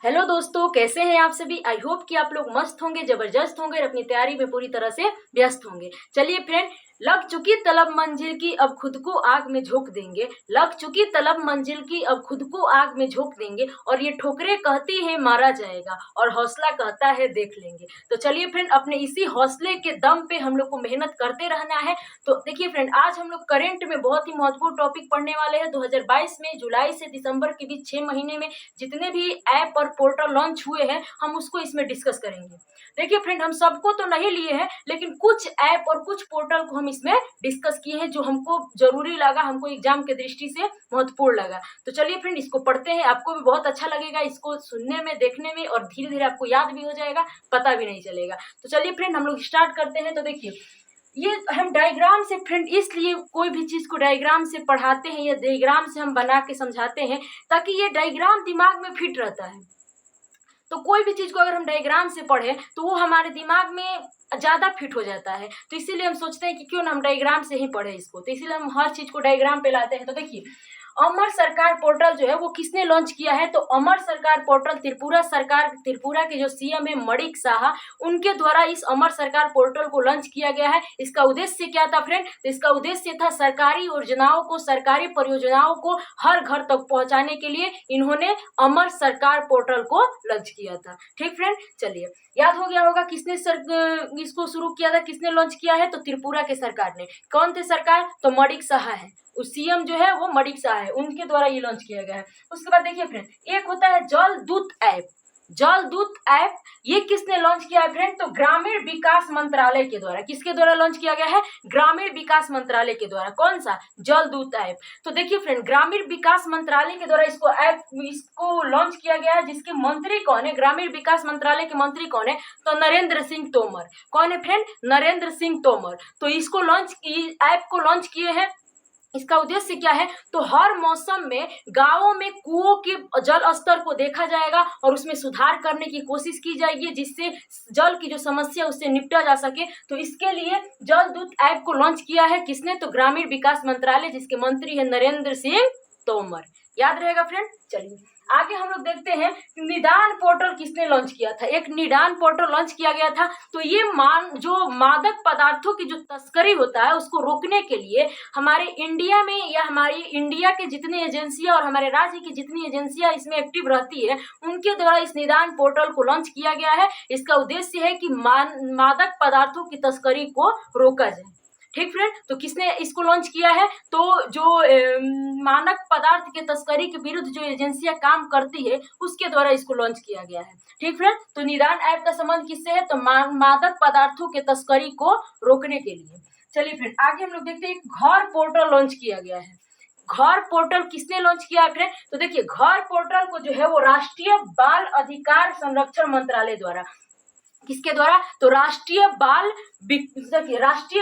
Hello दोस्तों, कैसे हैं आप सभी। आई होप कि आप लोग मस्त होंगे, जबरदस्त होंगे और अपनी तैयारी में पूरी तरह से व्यस्त होंगे। चलिए फ्रेंड, लग चुकी तलब मंजिल की अब खुद को आग में झोंक देंगे। लग चुकी तलब मंजिल की अब खुद को आग में झोंक देंगे। और ये ठोकरें कहती है मारा जाएगा और हौसला कहता है देख लेंगे। तो चलिए फ्रेंड, अपने इसी हौसले के दम पे हम लोग को मेहनत करते रहना है। तो देखिए फ्रेंड, आज हम लोग करंट में बहुत ही महत्वपूर्ण टॉपिक पढ़ने वाले हैं। 2022 में जुलाई से दिसंबर के बीच 6 महीने में जितने भी ऐप और पोर्टल लॉन्च हुए हैं, हम उसको इसमें डिस्कस करेंगे। देखिए फ्रेंड, हम सबको तो नहीं लिए हैं, लेकिन कुछ ऐप और कुछ पोर्टल को हम इसमें डिस्कस किए हैं जो हमको जरूरी लगा, हमको एग्जाम के दृष्टि से महत्वपूर्ण लगा। तो चलिए फ्रेंड, इसको पढ़ते हैं। आपको भी बहुत अच्छा लगेगा इसको सुनने में, देखने में, और धीरे धीरे आपको याद भी हो जाएगा, पता भी नहीं चलेगा। तो चलिए फ्रेंड, हम लोग स्टार्ट करते हैं। तो देखिए, ये हम डायग्राम से फ्रेंड, इसलिए कोई भी चीज को डायग्राम से पढ़ाते हैं या डायग्राम से हम बना के समझाते हैं, ताकि ये डायग्राम दिमाग में फिट रहता है। तो कोई भी चीज को अगर हम डायग्राम से पढ़े तो वो हमारे दिमाग में ज्यादा फिट हो जाता है। तो इसीलिए हम सोचते हैं कि क्यों ना हम डायग्राम से ही पढ़े इसको। तो इसीलिए हम हर चीज को डायग्राम पे लाते हैं। तो देखिए, अमर सरकार पोर्टल जो है वो किसने लॉन्च किया है? तो अमर सरकार पोर्टल त्रिपुरा सरकार, त्रिपुरा के जो सीएम है मणिक साहा, उनके द्वारा इस अमर सरकार पोर्टल को लॉन्च किया गया है। इसका उद्देश्य क्या था फ्रेंड? तो इसका उद्देश्य था सरकारी योजनाओं को, सरकारी परियोजनाओं को हर घर तक पहुंचाने के लिए इन्होंने अमर सरकार पोर्टल को लॉन्च किया था। ठीक फ्रेंड, चलिए, याद हो गया होगा किसने इसको शुरू किया था, किसने लॉन्च किया है? तो त्रिपुरा के सरकार ने। कौन थे सरकार? तो मणिक साहा है। उस सीएम जो है वो मणिक साहा है, उनके द्वारा ये लॉन्च किया गया है। उसके बाद देखिए फ्रेंड, एक होता है जल दूत ऐप। जल दूत ऐप ये किसने लॉन्च किया है फ्रेंड? तो ग्रामीण विकास मंत्रालय के द्वारा। किसके द्वारा लॉन्च किया गया है? ग्रामीण विकास मंत्रालय के द्वारा। कौन सा? जल दूत ऐप। तो देखिए फ्रेंड, ग्रामीण विकास मंत्रालय के द्वारा इसको लॉन्च किया गया है। जिसके मंत्री कौन है? ग्रामीण विकास मंत्रालय के मंत्री कौन है? तो नरेंद्र सिंह तोमर। कौन है फ्रेंड? नरेंद्र सिंह तोमर। तो इसको ऐप को लॉन्च किए हैं। इसका उद्देश्य क्या है? तो हर मौसम में गांवों में कुओं के जल स्तर को देखा जाएगा और उसमें सुधार करने की कोशिश की जाएगी, जिससे जल की जो समस्या उससे निपटा जा सके। तो इसके लिए जल दूत ऐप को लॉन्च किया है। किसने? तो ग्रामीण विकास मंत्रालय, जिसके मंत्री है नरेंद्र सिंह तोमर। याद रहेगा फ्रेंड। चलिए आगे हम लोग देखते हैं, निदान पोर्टल किसने लॉन्च किया था? एक निदान पोर्टल लॉन्च किया गया था। तो ये जो मादक पदार्थों की जो तस्करी होता है उसको रोकने के लिए हमारे इंडिया में, या हमारी इंडिया के जितनी एजेंसियां और हमारे राज्य की जितनी एजेंसियां इसमें एक्टिव रहती है, उनके द्वारा इस निदान पोर्टल को लॉन्च किया गया है। इसका उद्देश्य है कि मादक पदार्थों की तस्करी को रोका जाए। ठीक फ्रेंड, तो किसने इसको लॉन्च किया है? तो जो मानक पदार्थ के तस्करी के विरुद्ध जो एजेंसियां काम करती है उसके द्वारा इसको लॉन्च किया गया है। ठीक फ्रेंड, तो निदान ऐप का संबंध किससे है? तो मादक पदार्थों के तस्करी को रोकने के लिए। चलिए फ्रेंड, आगे हम लोग देखते हैं, घर पोर्टल लॉन्च किया गया है। घर पोर्टल किसने लॉन्च किया है फ्रेंड? तो देखिए, घर पोर्टल को जो है वो राष्ट्रीय बाल अधिकार संरक्षण मंत्रालय द्वारा। किसके द्वारा? तो राष्ट्रीय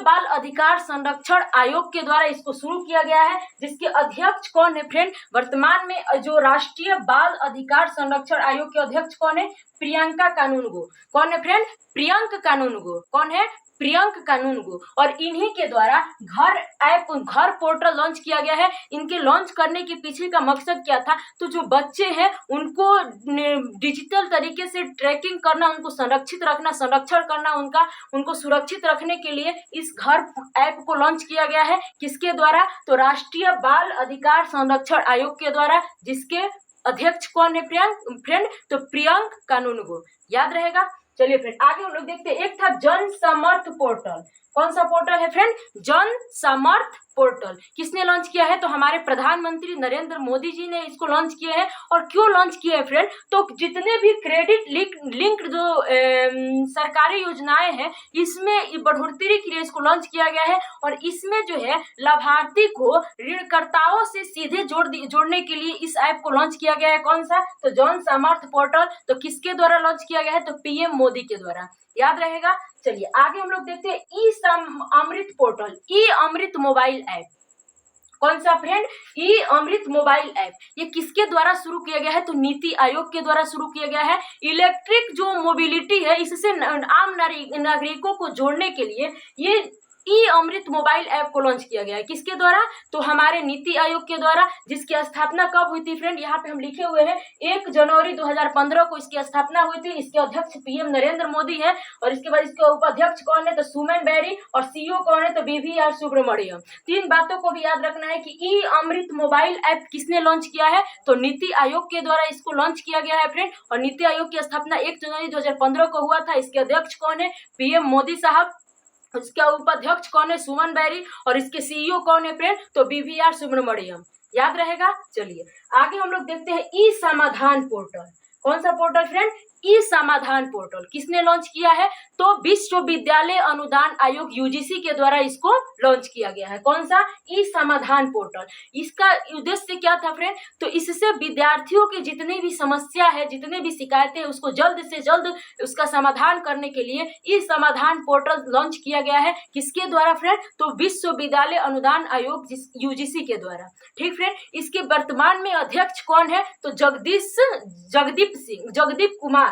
बाल अधिकार संरक्षण आयोग के द्वारा इसको शुरू किया गया है। जिसके अध्यक्ष कौन है फ्रेंड? वर्तमान में जो राष्ट्रीय बाल अधिकार संरक्षण आयोग के अध्यक्ष कौन है? प्रियंका कानूनगो। कौन है फ्रेंड? प्रियंक कानूनगो। कौन है? प्रियंक कानूनगो। और इन्हीं के द्वारा घर पोर्टल लॉन्च किया गया है। इनके लॉन्च करने के पीछे का मकसद क्या था? तो जो बच्चे हैं उनको डिजिटल तरीके से ट्रैकिंग करना, उनको संरक्षित रखना, संरक्षण करना, उनको सुरक्षित रखने के लिए इस घर ऐप को लॉन्च किया गया है। किसके द्वारा? तो राष्ट्रीय बाल अधिकार संरक्षण आयोग के द्वारा। जिसके अध्यक्ष कौन है फ्रेंड? तो प्रियंक कानूनगो। याद रहेगा। चलिए फ्रेंड, आगे हम लोग देखते हैं, एक था जन समर्थ पोर्टल। कौन सा पोर्टल है फ्रेंड? जन समर्थ पोर्टल। किसने लॉन्च किया है? तो हमारे प्रधानमंत्री नरेंद्र मोदी जी ने इसको लॉन्च किया है। और क्यों लॉन्च किया है फ्रेंड? तो जितने भी क्रेडिट लिंक्ड जो सरकारी योजनाएं हैं, इसमें बढ़ोतरी के लिए इसको लॉन्च किया गया है। और इसमें जो है लाभार्थी को ऋणकर्ताओं से सीधे जोड़ने के लिए इस ऐप को लॉन्च किया गया है। कौन सा? तो जन समर्थ पोर्टल। तो किसके द्वारा लॉन्च किया गया है? तो पीएम मोदी के द्वारा। याद रहेगा। चलिए आगे हम लोग देखते हैं, अमृत पोर्टल, ई अमृत मोबाइल ऐप। कौन सा फ्रेंड? ई अमृत मोबाइल ऐप। ये किसके द्वारा शुरू किया गया है? तो नीति आयोग के द्वारा शुरू किया गया है। इलेक्ट्रिक जो मोबिलिटी है, इससे आम नागरिकों को जोड़ने के लिए ये ई अमृत मोबाइल ऐप को लॉन्च किया गया है। किसके द्वारा? तो हमारे नीति आयोग के द्वारा, जिसकी स्थापना कब हुई थी फ्रेंड? यहाँ पे हम लिखे हुए हैं 1 जनवरी 2015 को इसकी स्थापना हुई थी। इसके अध्यक्ष पीएम नरेंद्र मोदी है और इसके बाद इसके उपाध्यक्ष कौन है? तो सुमन बेरी, और सीईओ कौन है? तो बीवीआर सुब्रमण्यम। तीन बातों को भी याद रखना है कि ई अमृत मोबाइल ऐप किसने लॉन्च किया है? तो नीति आयोग के द्वारा इसको लॉन्च किया गया है फ्रेंड। और नीति आयोग की स्थापना 1 जनवरी 2015 को हुआ था। इसके अध्यक्ष कौन है? पीएम मोदी साहब। इसका उपाध्यक्ष कौन है? सुमन बेरी। और इसके सीईओ कौन है फ्रेंड? तो बीवीआर सुब्रमण्यम। याद रहेगा। चलिए आगे हम लोग देखते हैं ई समाधान पोर्टल। कौन सा पोर्टल फ्रेंड? ई समाधान पोर्टल। किसने लॉन्च किया है? तो विश्वविद्यालय अनुदान आयोग यूजीसी के द्वारा इसको लॉन्च किया गया है। कौन सा? ई समाधान पोर्टल। इसका उद्देश्य क्या था फ्रेंड? तो इससे विद्यार्थियों की जितनी भी समस्या है, जितने भी शिकायतें, उसको जल्द से जल्द उसका समाधान करने के लिए ई समाधान पोर्टल लॉन्च किया गया है। किसके द्वारा फ्रेंड? तो विश्वविद्यालय अनुदान आयोग यूजीसी के द्वारा। ठीक फ्रेंड। इसके वर्तमान में अध्यक्ष कौन है? तो जगदीप कुमार।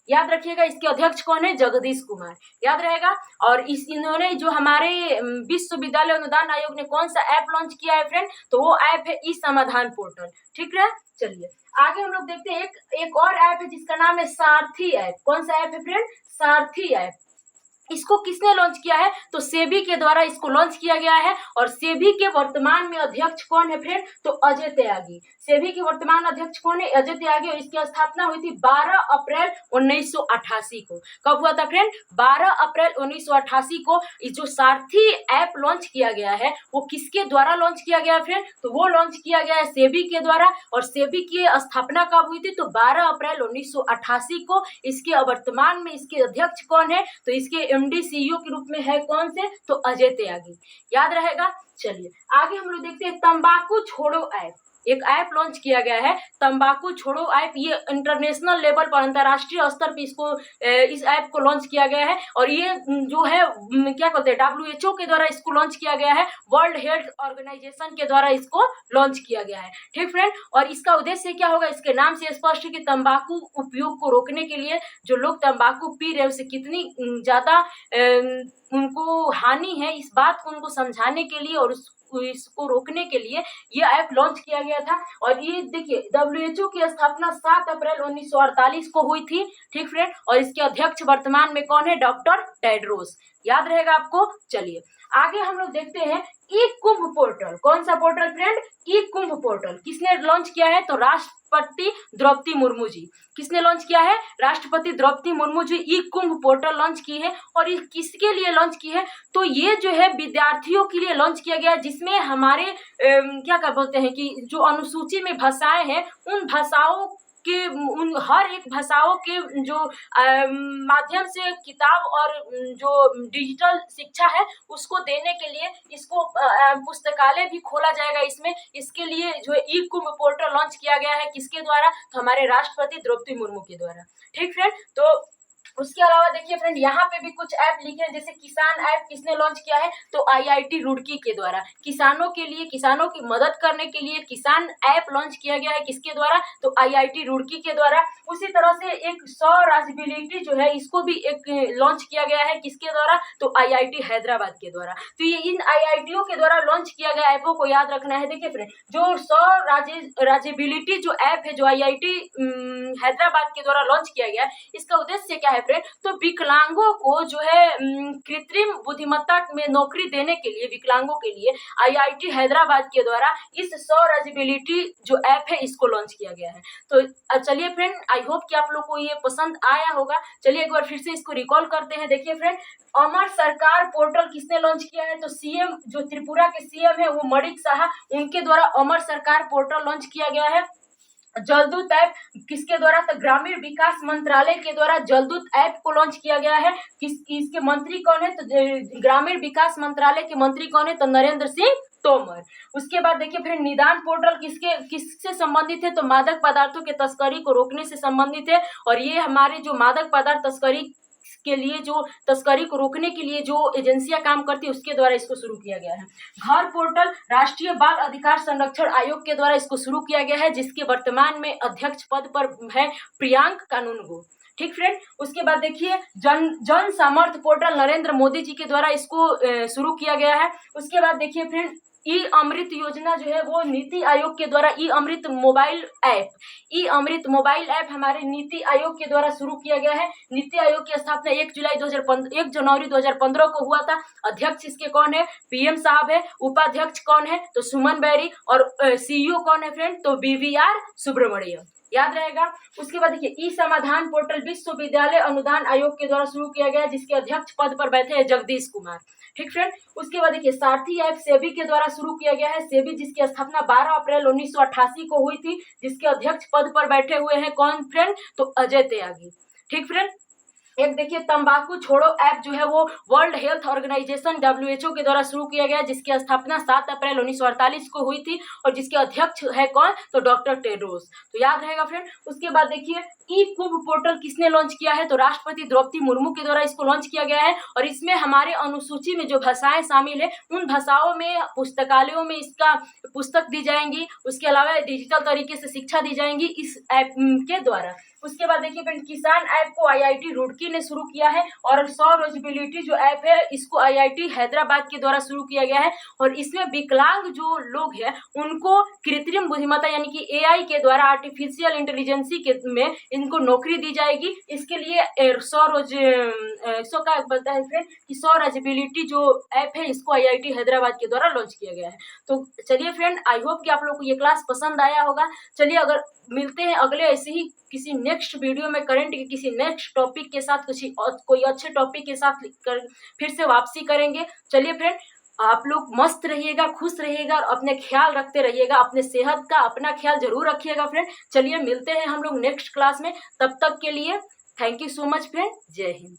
याद रखिएगा, इसके अध्यक्ष कौन है? जगदीश कुमार। याद रहेगा। और इन्होंने जो हमारे विश्वविद्यालय अनुदान आयोग ने कौन सा ऐप लॉन्च किया है फ्रेंड? तो वो ऐप है ई समाधान पोर्टल। ठीक है। चलिए आगे हम लोग देखते हैं एक और ऐप है जिसका नाम है सारथी ऐप। कौन सा ऐप है फ्रेंड? सारथी ऐप। इसको किसने लॉन्च किया है? तो सेबी के द्वारा इसको लॉन्च किया गया है। और सेबी के वर्तमान में अध्यक्ष कौन है फ्रेंड? तो अजय त्यागी। सेबी के वर्तमान अध्यक्ष कौन है? अजय त्यागी। और इसकी स्थापना हुई थी 12 अप्रैल 1988 को। कब हुआ था फ्रेंड? 12 अप्रैल 1988 को। इस जो सारथी ऐप लॉन्च किया गया है वो किसके द्वारा लॉन्च किया गया है फ्रेंड? तो वो लॉन्च किया गया है सेबी के द्वारा। और सेबी की स्थापना कब हुई थी? तो 12 अप्रैल 1988 को। इसके वर्तमान में इसके अध्यक्ष कौन है? तो इसके एमडी सीईओ के रूप में है कौन से? तो अजय त्यागी। याद रहेगा। चलिए आगे हम लोग देखते हैं तंबाकू छोड़ो ऐप। एक ऐप लॉन्च किया गया है तंबाकू छोड़ो ऐप। ये इंटरनेशनल लेवल पर, अंतर्राष्ट्रीय स्तर पर इसको इस ऐप को लॉन्च किया गया है। और ये जो है क्या कहते हैं, WHO के द्वारा इसको लॉन्च किया गया है। वर्ल्ड हेल्थ ऑर्गेनाइजेशन के द्वारा इसको लॉन्च किया गया है। ठीक फ्रेंड। और इसका उद्देश्य क्या होगा? इसके नाम से स्पष्ट है कि तंबाकू उपयोग को रोकने के लिए, जो लोग तंबाकू पी रहे हैं उसे कितनी ज्यादा उनको हानि है, इस बात को उनको समझाने के लिए और इसको रोकने के लिए ये ऐप लॉन्च किया गया था। और ये देखिए WHO की स्थापना 7 अप्रैल 1948 को हुई थी। ठीक फ्रेंड। और इसके अध्यक्ष वर्तमान में कौन है? Doctor Tedros. याद रहेगा आपको। चलिए आगे हम लोग देखते हैं ई कुंभ पोर्टल। कौन सा पोर्टल फ्रेंड? ई कुंभ पोर्टल। किसने लॉन्च किया है? तो राष्ट्रपति द्रौपदी मुर्मू जी। किसने लॉन्च किया है? राष्ट्रपति द्रौपदी मुर्मू जी ई कुंभ पोर्टल लॉन्च की है। और ये किसके लिए लॉन्च की है? तो ये जो है विद्यार्थियों के लिए लॉन्च किया गया है, जिसमें हमारे क्या बोलते हैं कि जो अनुसूची में भाषाएं हैं उन भाषाओं के, उन हर एक भाषाओं के जो माध्यम से किताब और जो डिजिटल शिक्षा है उसको देने के लिए इसको पुस्तकालय भी खोला जाएगा इसमें। इसके लिए जो है ई कुंभ पोर्टल लॉन्च किया गया है। किसके द्वारा? तो हमारे राष्ट्रपति द्रौपदी मुर्मू के द्वारा। ठीक फ्रेंड। तो उसके अलावा देखिए फ्रेंड, यहाँ पे भी कुछ ऐप लिखे हैं। जैसे किसान ऐप किसने लॉन्च किया है? तो IIT रुड़की के द्वारा। किसानों के लिए, किसानों की मदद करने के लिए किसान ऐप लॉन्च किया गया है। किसके द्वारा? तो IIT रुड़की के द्वारा। उसी तरह से एक स्वराजबिलिटी जो है इसको भी एक लॉन्च किया गया है। किसके द्वारा? तो IIT हैदराबाद के द्वारा। तो ये इन IITओं के द्वारा लॉन्च किया गया ऐपों को याद रखना है। देखिए फ्रेंड, जो स्वराजबिलिटी जो ऐप है, जो IIT हैदराबाद के द्वारा लॉन्च किया गया है, इसका उद्देश्य क्या है? तो विकलांगों को जो है कृत्रिम बुद्धिमत्ता में नौकरी देने के लिए, विकलांगों के लिए IIT हैदराबाद के द्वारा इस स्वराजबिलिटी जो ऐप है इसको लॉन्च किया गया है। तो चलिए फ्रेंड, आई होप कि आप लोग को ये पसंद आया होगा। चलिए एक बार फिर से इसको रिकॉल करते हैं। देखिए फ्रेंड, अमर सरकार पोर्टल किसने लॉन्च किया है? तो सीएम, जो त्रिपुरा के सीएम है वो मणिक साहा, उनके द्वारा अमर सरकार पोर्टल लॉन्च किया गया है। जलदूत ऐप किसके द्वारा? तो ग्रामीण विकास मंत्रालय के द्वारा जलदूत ऐप को लॉन्च किया गया है। इसके मंत्री कौन है? तो ग्रामीण विकास मंत्रालय के मंत्री कौन है? तो नरेंद्र सिंह तोमर। उसके बाद देखिए फिर निदान पोर्टल किससे संबंधित है? तो मादक पदार्थों के तस्करी को रोकने से संबंधित है। और ये हमारे जो मादक पदार्थ तस्करी के लिए, जो तस्करी को रोकने के लिए जो एजेंसियां काम करती है उसके द्वारा इसको शुरू किया गया है। घर पोर्टल राष्ट्रीय बाल अधिकार संरक्षण आयोग के द्वारा इसको शुरू किया गया है, जिसके वर्तमान में अध्यक्ष पद पर है प्रियांक कानूनगो। ठीक फ्रेंड, उसके बाद देखिए जन सामर्थ्य पोर्टल नरेंद्र मोदी जी के द्वारा इसको शुरू किया गया है। उसके बाद देखिए फ्रेंड ई अमृत योजना जो है वो नीति आयोग के द्वारा ई अमृत मोबाइल ऐप हमारे नीति आयोग के द्वारा शुरू किया गया है। नीति आयोग की स्थापना 1 जनवरी 2015 को हुआ था। अध्यक्ष इसके कौन है? पीएम साहब है। उपाध्यक्ष कौन है? तो सुमन बैरी। और सीईओ कौन है फ्रेंड? तो बीवीआर सुब्रमण्यम, याद रहेगा। उसके बाद देखिए ई समाधान पोर्टल विश्वविद्यालय अनुदान आयोग के द्वारा शुरू किया गया, जिसके अध्यक्ष पद पर बैठे हैं जगदीश कुमार। ठीक फ्रेंड, उसके बाद देखिए सारथी ऐप सेबी के द्वारा शुरू किया गया है। सेबी जिसकी स्थापना 12 अप्रैल 1988 को हुई थी, जिसके अध्यक्ष पद पर बैठे हुए हैं कौन फ्रेंड? तो अजय त्यागी। ठीक फ्रेंड, एक देखिए तंबाकू छोड़ो ऐप जो है वो वर्ल्ड हेल्थ ऑर्गेनाइजेशन WHO के द्वारा शुरू किया गया, जिसकी स्थापना 7 अप्रैल 1948 को हुई थी और जिसके अध्यक्ष है कौन? तो डॉक्टर टेड्रोस। तो याद रहेगा फ्रेंड। उसके बाद देखिए ई कुब पोर्टल किसने लॉन्च किया है? तो राष्ट्रपति द्रौपदी मुर्मू के द्वारा इसको लॉन्च किया गया है और इसमें हमारे अनुसूची में जो भाषाएं शामिल है उन भाषाओं में पुस्तकालयों में इसका पुस्तक दी जाएंगी। उसके अलावा डिजिटल तरीके से शिक्षा दी जाएंगी इस ऐप के द्वारा। उसके बाद देखिए फ्रेंड किसान ऐप को IIT रुड़की ने शुरू किया है और स्वरोजबिलिटी जो ऐप है इसको IIT हैदराबाद के द्वारा शुरू किया गया है और इसमें विकलांग जो लोग हैं उनको कृत्रिम बुद्धिमत्ता यानी कि AI के द्वारा आर्टिफिशियल इंटेलिजेंसी के में इनको नौकरी दी जाएगी। इसके लिए स्वरोजबिलिटी जो ऐप है इसको IIT हैदराबाद के द्वारा लॉन्च किया गया है। तो चलिए फ्रेंड, आई होप कि आप लोग को ये क्लास पसंद आया होगा। चलिए अगर मिलते हैं अगले ऐसे ही किसी नेक्स्ट वीडियो में करंट के किसी नेक्स्ट टॉपिक के साथ, कोई अच्छे टॉपिक के साथ फिर से वापसी करेंगे। चलिए फ्रेंड, आप लोग मस्त रहिएगा, खुश रहिएगा और अपने ख्याल रखते रहिएगा। अपने सेहत का अपना ख्याल जरूर रखिएगा फ्रेंड। चलिए मिलते हैं हम लोग नेक्स्ट क्लास में, तब तक के लिए thank you so much friend. जय हिंद।